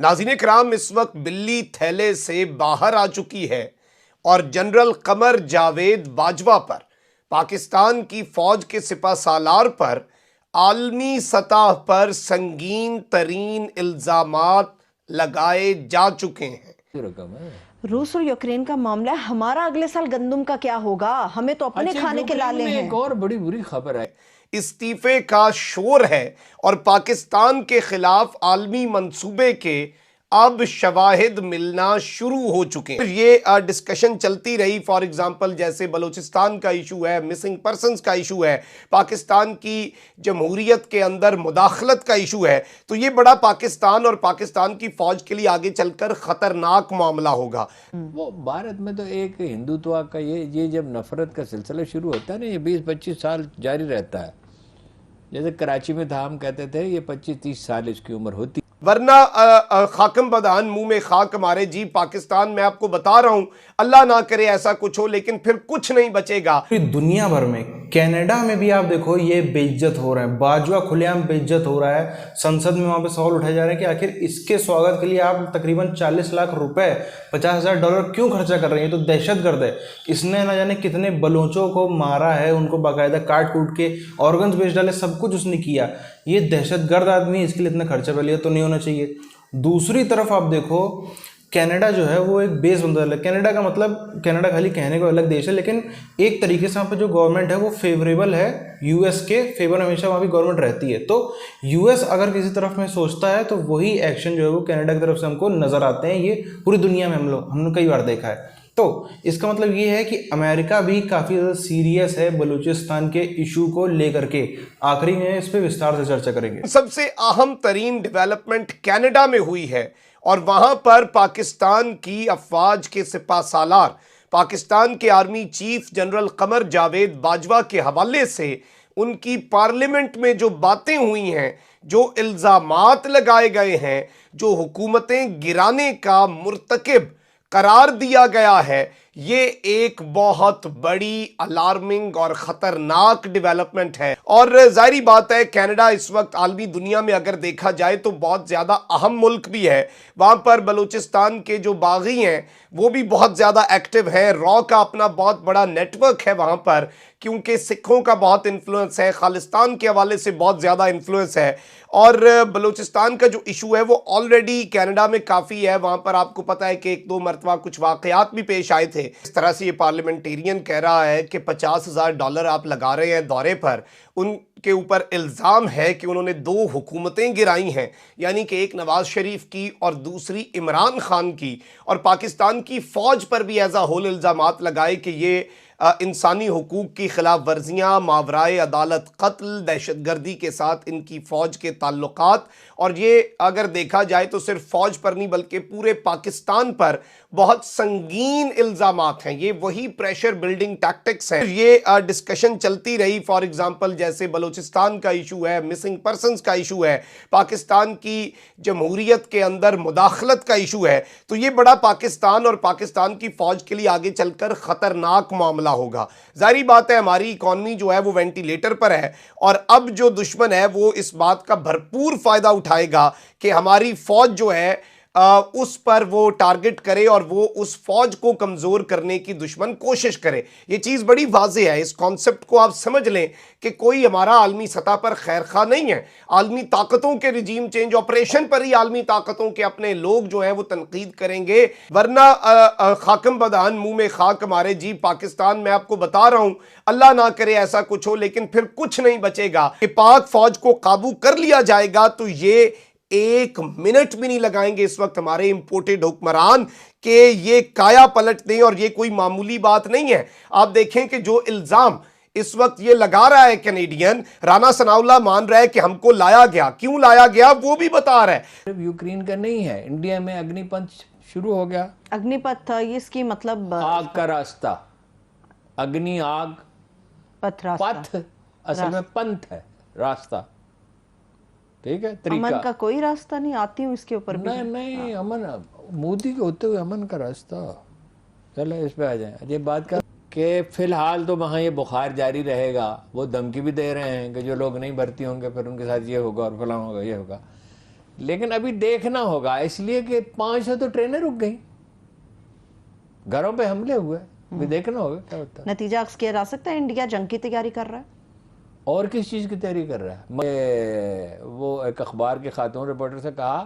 नाज़रीन कराम, इस वक्त बिल्ली थैले से बाहर आ चुकी है और जनरल कमर जावेद बाजवा पर, पाकिस्तान की फौज के सिपह सालार पर आलमी सतह पर संगीन तरीन इल्जामात लगाए जा चुके हैं। रूस और यूक्रेन का मामला है, हमारा अगले साल गंदम का क्या होगा? हमें तो अपने खाने के लाले हैं। एक और बड़ी बुरी खबर है, इस्तीफे का शोर है और पाकिस्तान के खिलाफ आलमी मंसूबे के अब शवाहिद मिलना शुरू हो चुके हैं। ये डिस्कशन चलती रही। फॉर एग्जांपल, जैसे बलूचिस्तान का इशू है, मिसिंग पर्सनस का इशू है, पाकिस्तान की जमहूरियत के अंदर मुदाखलत का इशू है, तो ये बड़ा पाकिस्तान और पाकिस्तान की फौज के लिए आगे चलकर खतरनाक मामला होगा। वो भारत में तो एक हिंदुत्व का ये जब नफरत का सिलसिला शुरू होता है ना, ये 20-25 साल जारी रहता है। जैसे कराची में था, हम कहते थे ये 25-30 साल इसकी उम्र होती, वरना खाकम बदान मुंह में खाक मारे जी। पाकिस्तान में आपको बता रहा हूं, अल्लाह ना करे ऐसा कुछ हो, लेकिन फिर कुछ नहीं बचेगा। दुनिया भर में, कनाडा में भी आप देखो ये बेइज्जत हो रहा है, बाजवा खुलेआम बेइज्जत हो रहा है। संसद में वहां पे सवाल उठाए जा रहे हैं कि आखिर इसके स्वागत के लिए आप तकरीबन 40 लाख रुपए, $50,000 क्यों खर्चा कर रहे हैं? ये तो दहशतगर्द है। इसने ना जाने कितने बलोचों को मारा है, उनको बाकायदा काट कूट के ऑर्गन्स बेच डाले, सब कुछ उसने किया। ये दहशतगर्द आदमी, इसके लिए इतना खर्चा पहले तो नहीं होना चाहिए। दूसरी तरफ आप देखो, कनाडा जो है वो एक बेस बनता है। कनाडा का मतलब, कनाडा खाली कहने को अलग देश है, लेकिन एक तरीके से वहाँ पे जो गवर्नमेंट है वो फेवरेबल है, यूएस के फेवर हमेशा वहाँ भी गवर्नमेंट रहती है। तो यूएस अगर किसी तरफ में सोचता है तो वही एक्शन जो है वो कनाडा की तरफ से हमको नजर आते हैं। ये पूरी दुनिया में हमने कई बार देखा है। तो इसका मतलब ये है कि अमेरिका भी काफ़ी ज़्यादा सीरियस है बलूचिस्तान के इशू को लेकर के। आखिरी में इस पर विस्तार से चर्चा करेंगे। सबसे अहम तरीन डेवलपमेंट कनाडा में हुई है और वहां पर पाकिस्तान की अफवाज के सिपह सालार, पाकिस्तान के army chief general Qamar Javed Bajwa के हवाले से उनकी पार्लियामेंट में जो बातें हुई हैं, जो इल्जामात लगाए गए हैं, जो हुकूमतें गिराने का मुर्तकिब करार दिया गया है, ये एक बहुत बड़ी अलार्मिंग और ख़तरनाक डेवलपमेंट है। और जाहिर बात है, कनाडा इस वक्त आलमी दुनिया में अगर देखा जाए तो बहुत ज़्यादा अहम मुल्क भी है। वहाँ पर बलूचिस्तान के जो बागी हैं वो भी बहुत ज़्यादा एक्टिव हैं। रॉ का अपना बहुत बड़ा नेटवर्क है वहाँ पर, क्योंकि सिखों का बहुत इन्फ्लुएंस है, खालिस्तान के हवाले से बहुत ज़्यादा इन्फ्लुएंस है। और बलूचिस्तान का जो इशू है वो ऑलरेडी कनाडा में काफ़ी है। वहाँ पर आपको पता है कि 1-2 मरतबा कुछ वाक़यात भी पेश आए थे। इस तरह से ये पार्लियामेंटेरियन कह रहा है कि $50,000 आप लगा रहे हैं दौरे पर। उनके ऊपर इल्ज़ाम है कि उन्होंने 2 हुकूमतें गिराई हैं, यानी कि एक नवाज शरीफ की और दूसरी इमरान खान की, और पाकिस्तान की फ़ौज पर भी एज अ होल इल्ज़ामात लगाए कि ये इंसानी हुकूक की खिलाफ वर्जियाँ, मावराए अदालत कत्ल, दहशतगर्दी के साथ इनकी फ़ौज के ताल्लुकात। और ये अगर देखा जाए तो सिर्फ फ़ौज पर नहीं बल्कि पूरे पाकिस्तान पर बहुत संगीन इल्ज़ामात हैं। ये वही प्रेशर बिल्डिंग टैक्टिक्स हैं। ये डिस्कशन चलती रही। फॉर एग्जांपल, जैसे बलूचिस्तान का इशू है, मिसिंग पर्सनस का इशू है, पाकिस्तान की जमहूरियत के अंदर मुदाखलत का इशू है, तो ये बड़ा पाकिस्तान और पाकिस्तान की फ़ौज के लिए आगे चलकर ख़तरनाक मामला होगा। जाहिर बात है, हमारी इकॉनमी जो है वो वेंटिलेटर पर है और अब जो दुश्मन है वो इस बात का भरपूर फ़ायदा उठाएगा कि हमारी फ़ौज जो है उस पर वो टारगेट करे और वो उस फौज को कमजोर करने की दुश्मन कोशिश करे। ये चीज बड़ी वाज़ेह है। इस कॉन्सेप्ट को आप समझ लें कि कोई हमारा आलमी सतह पर खैर खा नहीं है। आलमी ताकतों के रिजीम चेंज ऑपरेशन पर ही आलमी ताकतों के अपने लोग जो हैं वो तनकीद करेंगे, वरना खाकम बदान मुंह में खाक मारे जी। पाकिस्तान में आपको बता रहा हूं, अल्लाह ना करे ऐसा कुछ हो, लेकिन फिर कुछ नहीं बचेगा कि पाक फौज को काबू कर लिया जाएगा तो ये 1 मिनट भी नहीं लगाएंगे इस वक्त हमारे इंपोर्टेड हुक्मरान के ये काया पलट दें। और ये कोई मामूली बात नहीं है। आप देखें कि जो इल्जाम इस वक्त ये लगा रहा है कैनेडियन, राना सनाउल्लाह मान रहा है कि हमको लाया गया, क्यों लाया गया वो भी बता रहा है। सिर्फ यूक्रेन का नहीं है, इंडिया में अग्निपथ शुरू हो गया। अग्निपथ इसकी मतलब आग का रास्ता, अग्नि आग, पथ असल में पंथ है, रास्ता। ठीक है, तरीका। अमन का कोई रास्ता नहीं, आती हूँ इसके ऊपर भी। नहीं, अमन मोदी के होते हुए अमन का रास्ता। चलो इस पे आ जाए। ये बात का कि फिलहाल तो वहाँ ये बुखार जारी रहेगा। वो धमकी भी दे रहे हैं कि जो लोग नहीं भर्ती होंगे फिर उनके साथ ये होगा और फलां होगा, ये होगा। लेकिन अभी देखना होगा, इसलिए कि 500 तो ट्रेनें रुक गई, घरों पे हमले हुए, अभी देखना होगा क्या होता है। नतीजा अक्स किया जा सकता है इंडिया जंग की तैयारी कर रहा है। और किस चीज़ की तैयारी कर रहा है? मैं वो एक अखबार के खातून रिपोर्टर से कहा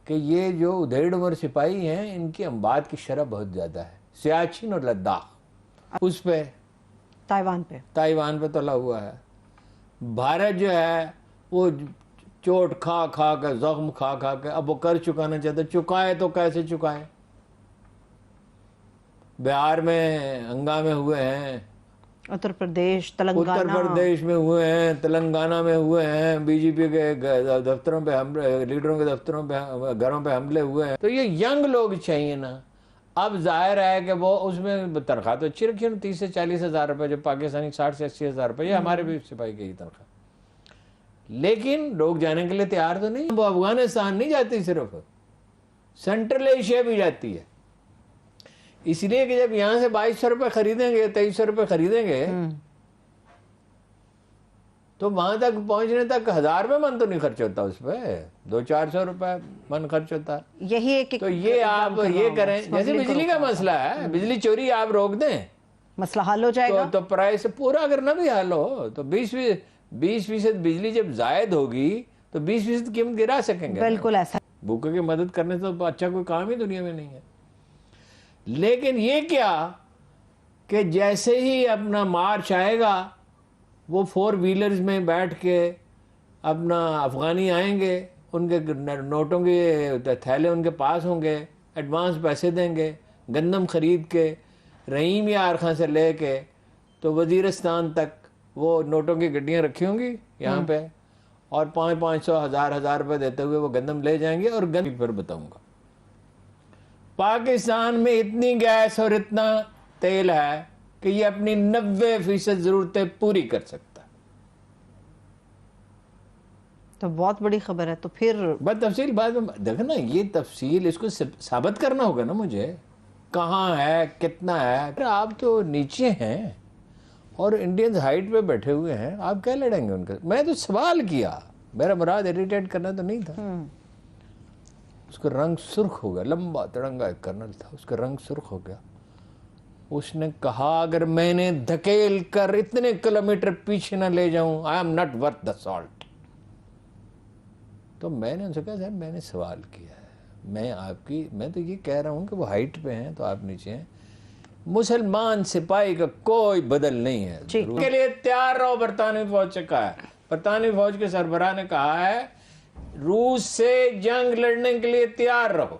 कि ये जो उधेड़ उमर सिपाही हैं, इनकी अम्बात की शरह बहुत ज़्यादा है। सियाचिन और लद्दाख, उस पे ताइवान पे तला हुआ है। भारत जो है वो चोट खा खा के, जख्म खा खा के अब वो कर चुकाना चाहता, चुकाए तो कैसे चुकाए। बिहार में हंगामे हुए हैं, उत्तर प्रदेश में हुए हैं, तेलंगाना में हुए हैं, बीजेपी के दफ्तरों पे हमले, लीडरों के दफ्तरों पे, घरों पे हमले हुए हैं। तो ये यंग लोग चाहिए ना। अब जाहिर है कि वो उसमें तनख्वाह तो अच्छी रखी है, 30 से 40 हज़ार रुपये, जो पाकिस्तानी 60 से 80 हज़ार रुपये, ये हमारे भी सिपाही की तनख्वाह। लेकिन लोग जाने के लिए तैयार तो नहीं। वो अफगानिस्तान नहीं जाती, सिर्फ सेंट्रल एशिया भी जाती है। इसलिए कि जब यहां से 2200 रुपये खरीदेंगे, 2300 रुपये खरीदेंगे, तो वहां तक पहुंचने तक 1000 रुपये मन तो नहीं खर्च होता, उस पर 200-400 रुपये मन खर्च होता है। यही एक तो ये आप ये करें, जैसे बिजली का मसला है, बिजली चोरी आप रोक दें, मसला हल हो जाएगा। तो प्राइस पूरा अगर ना भी हल हो तो 20% बिजली जब जायद होगी तो 20% कीमत गिरा सकेंगे। बिल्कुल ऐसा। भूखे की मदद करने से तो अच्छा कोई काम ही दुनिया में नहीं है। लेकिन ये क्या कि जैसे ही अपना मार्च आएगा, वो 4 व्हीलर्स में बैठ के अपना अफगानी आएंगे, उनके नोटों के थैले उनके पास होंगे, एडवांस पैसे देंगे, गंदम खरीद के रहीम यार खां से ले के तो वजीरिस्तान तक वो नोटों की गड्डियाँ रखी होंगी यहाँ पे, और 500-500 हज़ार रुपये देते हुए वो गंदम ले जाएंगे। और गंदम पर बताऊंगा, पाकिस्तान में इतनी गैस और इतना तेल है कि ये अपनी 90% जरूरतें पूरी कर सकता है। तो बहुत बड़ी खबर है। तो फिर बस तफसील बाद में देखना, ये तफसील इसको साबित करना होगा ना मुझे, कहाँ है, कितना है। आप तो नीचे हैं और इंडियंस हाइट पे बैठे हुए हैं, आप क्या लड़ेंगे उनका? मैं तो सवाल किया, मेरा मुराद इरिटेट करना तो नहीं था। उसका रंग सुर्ख हो गया, लंबा तिरंगा एक कर्नल था, उसका रंग सुर्ख हो गया। उसने कहा अगर मैंने धकेल कर इतने किलोमीटर पीछे ना ले जाऊं, I am not worth the salt. तो मैंने उनसे कहा, सर मैंने सवाल किया है, मैं तो ये कह रहा हूं कि वो हाइट पे हैं तो आप नीचे हैं। मुसलमान सिपाही का कोई बदल नहीं है, के लिए तैयार रहो, बरतानवी फौज से कहा है। बरतानवी फौज के सरबराह ने कहा है रूस से जंग लड़ने के लिए तैयार रहो।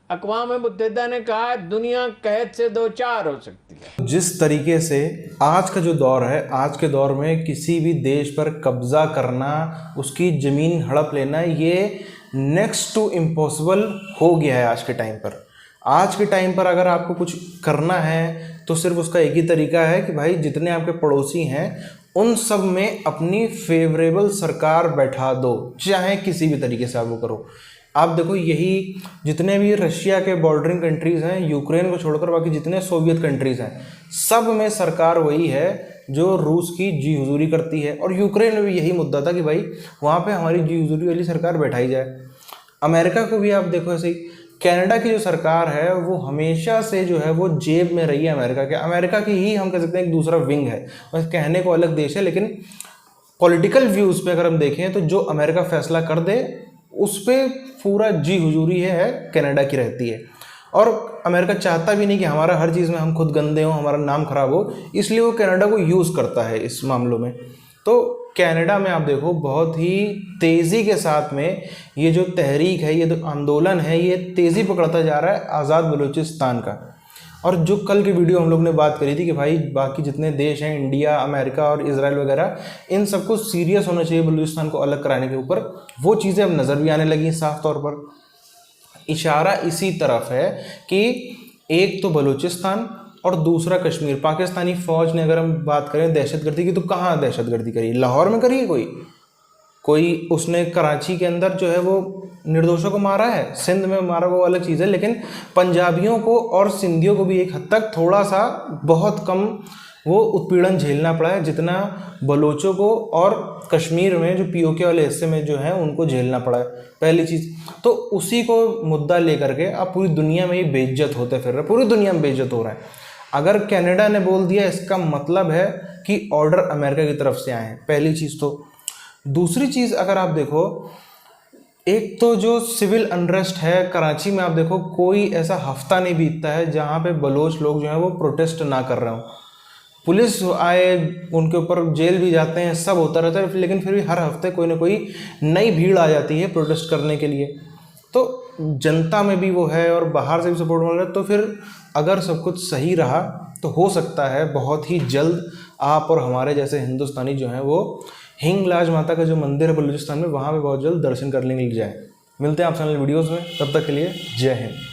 अक़वाम मुत्तहिदा ने कहा दुनिया कहत से 2-4 हो सकती है। जिस तरीके से आज का जो दौर है, आज के दौर में किसी भी देश पर कब्जा करना, उसकी ज़मीन हड़प लेना, ये नेक्स्ट टू इम्पॉसिबल हो गया है आज के टाइम पर। आज के टाइम पर अगर आपको कुछ करना है तो सिर्फ उसका एक ही तरीका है कि भाई जितने आपके पड़ोसी हैं उन सब में अपनी फेवरेबल सरकार बैठा दो, चाहे किसी भी तरीके से आप वो करो। आप देखो, यही जितने भी रशिया के बॉर्डरिंग कंट्रीज़ हैं, यूक्रेन को छोड़कर बाकी जितने सोवियत कंट्रीज़ हैं, सब में सरकार वही है जो रूस की जी हुजूरी करती है। और यूक्रेन में भी यही मुद्दा था कि भाई वहाँ पे हमारी जी हुजूरी वाली सरकार बैठाई जाए। अमेरिका को भी आप देखो ऐसे ही। कनाडा की जो सरकार है वो हमेशा से जो है वो जेब में रही है अमेरिका के। अमेरिका की ही हम कह सकते हैं एक दूसरा विंग है, बस कहने को अलग देश है, लेकिन पॉलिटिकल व्यूज़ पे अगर हम देखें तो जो अमेरिका फैसला कर दे उस पर पूरा जी हुजूरी है कनाडा की रहती है। और अमेरिका चाहता भी नहीं कि हमारा हर चीज़ में हम खुद गंदे हों, हमारा नाम खराब हो, इसलिए वो कनाडा को यूज़ करता है इस मामलों में। तो कनाडा में आप देखो बहुत ही तेज़ी के साथ में ये जो तहरीक है, ये जो आंदोलन है, ये तेज़ी पकड़ता जा रहा है आज़ाद बलूचिस्तान का। और जो कल की वीडियो हम लोग ने बात करी थी कि भाई बाकी जितने देश हैं, इंडिया, अमेरिका और इजराइल वगैरह, इन सबको सीरियस होना चाहिए बलूचिस्तान को अलग कराने के ऊपर, वो चीज़ें अब नज़र भी आने लगी साफ तौर पर। इशारा इसी तरफ है कि एक तो बलूचिस्तान और दूसरा कश्मीर। पाकिस्तानी फ़ौज ने अगर हम बात करें दहशतगर्दी की, तो कहाँ दहशतगर्दी करी? लाहौर में करी है कोई उसने कराची के अंदर जो है वो निर्दोषों को मारा है, सिंध में मारा वो अलग चीज़ है, लेकिन पंजाबियों को और सिंधियों को भी एक हद तक थोड़ा सा बहुत कम वो उत्पीड़न झेलना पड़ा है जितना बलोचों को और कश्मीर में जो पीओके वाले हिस्से में जो है उनको झेलना पड़ा है। पहली चीज़ तो उसी को मुद्दा लेकर के अब पूरी दुनिया में ये बेइज्जत होते फिर रहे, पूरी दुनिया में बेइज्जत हो रहा है। अगर कनाडा ने बोल दिया इसका मतलब है कि ऑर्डर अमेरिका की तरफ से आए हैं, पहली चीज़ तो। दूसरी चीज़ अगर आप देखो, एक तो जो सिविल अनरेस्ट है कराची में, आप देखो कोई ऐसा हफ्ता नहीं बीतता है जहाँ पे बलोच लोग जो हैं वो प्रोटेस्ट ना कर रहे हों। पुलिस आए, उनके ऊपर जेल भी जाते हैं, सब होता रहता है, लेकिन फिर भी हर हफ्ते कोई ना कोई नई भीड़ आ जाती है प्रोटेस्ट करने के लिए। तो जनता में भी वो है और बाहर से भी सपोर्ट मिल रहा है। तो फिर अगर सब कुछ सही रहा तो हो सकता है बहुत ही जल्द आप और हमारे जैसे हिंदुस्तानी जो हैं वो हिंगलाज माता का जो मंदिर है बलूचिस्तान में, वहाँ पे बहुत जल्द दर्शन करने के लिए जाए। मिलते हैं आपसे अगले वीडियोज़ में, तब तक के लिए जय हिंद।